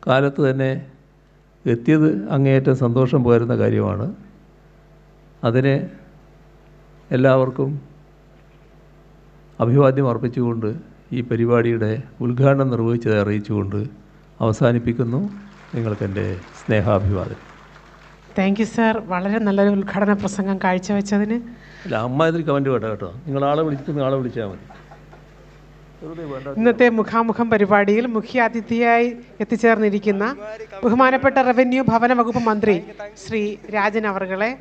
കാലത്ത് തന്നെ എത്തിയത് അങ്ങേയറ്റം സന്തോഷം പകരുന്ന കാര്യമാണ്. അതിന് എല്ലാവർക്കും അഭിവാദ്യം അർപ്പിച്ചുകൊണ്ട് ഈ പരിപാടിയുടെ ഉദ്ഘാടനം നിർവഹിച്ചത് അറിയിച്ചുകൊണ്ട് അവസാനിപ്പിക്കുന്നു. നിങ്ങൾക്കെൻ്റെ സ്നേഹാഭിവാദം. Thank you sir. വളരെ നല്ലൊരു ഉദ്ഘാടന പ്രസംഗം കാഴ്ചവെച്ചതിന്. അല്ല, ഇതിൽ കമൻറ്റ് വേണ്ട കേട്ടോ. നിങ്ങളാളെ വിളിച്ചാൽ മതി. ഇന്നത്തെ മുഖാമുഖം പരിപാടിയിൽ മുഖ്യാതിഥിയായി എത്തിച്ചേർന്നിരിക്കുന്ന ബഹുമാനപ്പെട്ട റവന്യൂ ഭവന വകുപ്പ് മന്ത്രി ശ്രീ രാജൻ അവർകളെ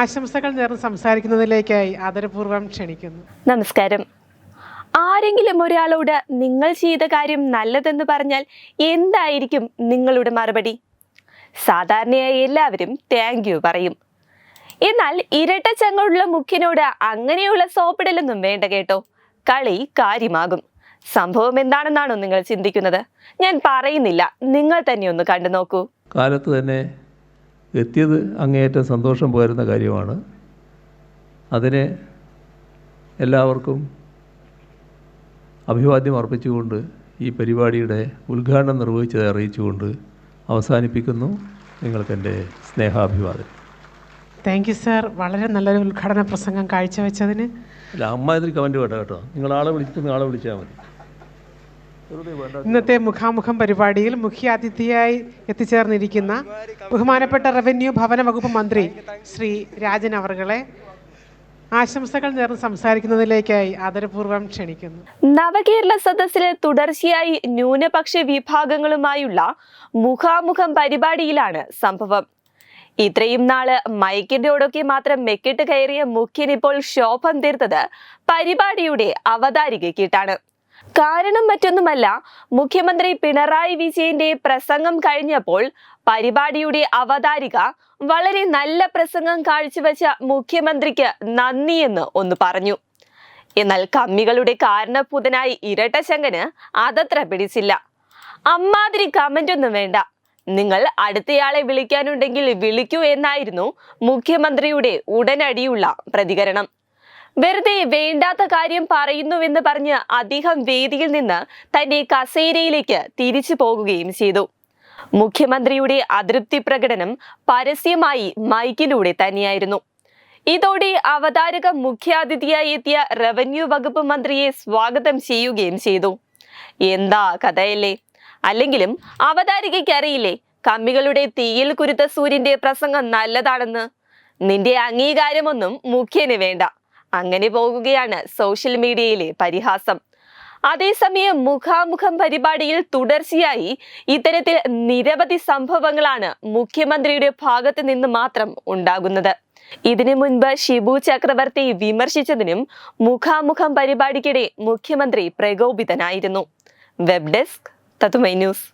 ആശംസകൾ നേർന്ന് സംസാരിക്കുന്നതിലേക്കായി ആദരപൂർവ്വം ക്ഷണിക്കുന്നു. നമസ്കാരം. ആരെങ്കിലും ഒരാളോട് നിങ്ങൾ ചെയ്ത കാര്യം നല്ലതെന്ന് പറഞ്ഞാൽ എന്തായിരിക്കും നിങ്ങളുടെ മറുപടി? സാധാരണയായി എല്ലാവരും താങ്ക് യു പറയും. എന്നാൽ ഇരട്ടച്ചങ്ങളുള്ള മുഖ്യനോട് അങ്ങനെയുള്ള സോപ്പിടലൊന്നും വേണ്ട കേട്ടോ. കളി കാര്യമാകും. സംഭവം എന്താണെന്നാണോ നിങ്ങൾ ചിന്തിക്കുന്നത്? ഞാൻ പറയുന്നില്ല, നിങ്ങൾ തന്നെ ഒന്ന് കണ്ടു നോക്കൂ. കാലത്ത് തന്നെ എത്തിയത് അങ്ങേയറ്റം സന്തോഷം പകരുന്ന കാര്യമാണ്. അതിന് എല്ലാവർക്കും അഭിവാദ്യം അർപ്പിച്ചുകൊണ്ട് ഈ പരിപാടിയുടെ ഉദ്ഘാടനം നിർവഹിച്ചത് അറിയിച്ചുകൊണ്ട് അവസാനിപ്പിക്കുന്നു. നിങ്ങൾക്കെൻ്റെ സ്നേഹാഭിവാദം. Thank you sir. വളരെ നല്ലൊരു ഉദ്ഘാടന പ്രസംഗം കാഴ്ചവെച്ചതിന്. അല്ല, ഇതിൽ കമൻറ്റ് വേണ്ട കേട്ടോ. നിങ്ങളാളെ വിളിച്ചാൽ മതി. ഇന്നത്തെ മുഖാമുഖം പരിപാടിയിൽ മുഖ്യാതിഥിയായി എത്തിച്ചേർന്നിരിക്കുന്ന ബഹുമാനപ്പെട്ട റവന്യൂ ഭവന വകുപ്പ് മന്ത്രി ശ്രീ രാജൻ അവർകളെ ആശംസകൾ നേർന്ന് സംസാരിക്കുന്നതിലേക്കായി ആദരപൂർവ്വം ക്ഷണിക്കുന്നു. നവകേരള സദസ്സിലെ തുടർച്ചയായി ന്യൂനപക്ഷ വിഭാഗങ്ങളുമായുള്ള മുഖാമുഖം പരിപാടിയിലാണ് സംഭവം. ഇത്രയും നാള് മൈക്കിന്റെയോടൊക്കെ മാത്രം മെക്കിട്ട് കയറിയ മുഖ്യൻ ഇപ്പോൾ ശോഭം തീർത്തത് പരിപാടിയുടെ അവതാരികയ്ക്കിട്ടാണ്. കാരണം മറ്റൊന്നുമല്ല, മുഖ്യമന്ത്രി പിണറായി വിജയന്റെ പ്രസംഗം കഴിഞ്ഞപ്പോൾ പരിപാടിയുടെ അവതാരിക വളരെ നല്ല പ്രസംഗം കാഴ്ചവെച്ച മുഖ്യമന്ത്രിക്ക് നന്ദിയെന്ന് ഒന്ന് പറഞ്ഞു. എന്നാൽ കമ്മികളുടെ കാരണഭൂതനായി ഇരട്ടച്ചങ്കന് അതത്ര പിടിച്ചില്ല. അമ്മാതിരി കമന്റ് ഒന്നും വേണ്ട, നിങ്ങൾ അടുത്തയാളെ വിളിക്കാനുണ്ടെങ്കിൽ വിളിക്കൂ എന്നായിരുന്നു മുഖ്യമന്ത്രിയുടെ ഉടനടിയുള്ള പ്രതികരണം. വെറുതെ വേണ്ടാത്ത കാര്യം പറയുന്നുവെന്ന് പറഞ്ഞ് അദ്ദേഹം വേദിയിൽ നിന്ന് തന്റെ കസേരയിലേക്ക് തിരിച്ചു പോകുകയും ചെയ്തു. മുഖ്യമന്ത്രിയുടെ അതൃപ്തി പ്രകടനം പരസ്യമായി മൈക്കിലൂടെ തന്നെയായിരുന്നു. ഇതോടെ അവതാരക മുഖ്യാതിഥിയായി എത്തിയ റവന്യൂ വകുപ്പ് മന്ത്രിയെ സ്വാഗതം ചെയ്യുകയും ചെയ്തു. എന്താ കഥയല്ലേ? അല്ലെങ്കിലും അവതാരികയ്ക്ക് അറിയില്ലേ കമ്മികളുടെ തീയിൽ കുരുത്ത സൂര്യന്റെ പ്രസംഗം നല്ലതാണെന്ന്? നിന്റെ അംഗീകാരമൊന്നും മുഖ്യന് വേണ്ട. അങ്ങനെ പോകുകയാണ് സോഷ്യൽ മീഡിയയിലെ പരിഹാസം. അതേസമയം മുഖാമുഖം പരിപാടിയിൽ തുടർച്ചയായി ഇത്തരത്തിൽ നിരവധി സംഭവങ്ങളാണ് മുഖ്യമന്ത്രിയുടെ ഭാഗത്ത് നിന്ന് മാത്രം ഉണ്ടാകുന്നത്. ഇതിനു മുൻപ് ഷിബു ചക്രവർത്തി വിമർശിച്ചതിനും മുഖാമുഖം പരിപാടിക്കിടെ മുഖ്യമന്ത്രി പ്രകോപിതനായിരുന്നു. വെബ് ഡെസ്ക് തത്തുമൈ ന്യൂസ്.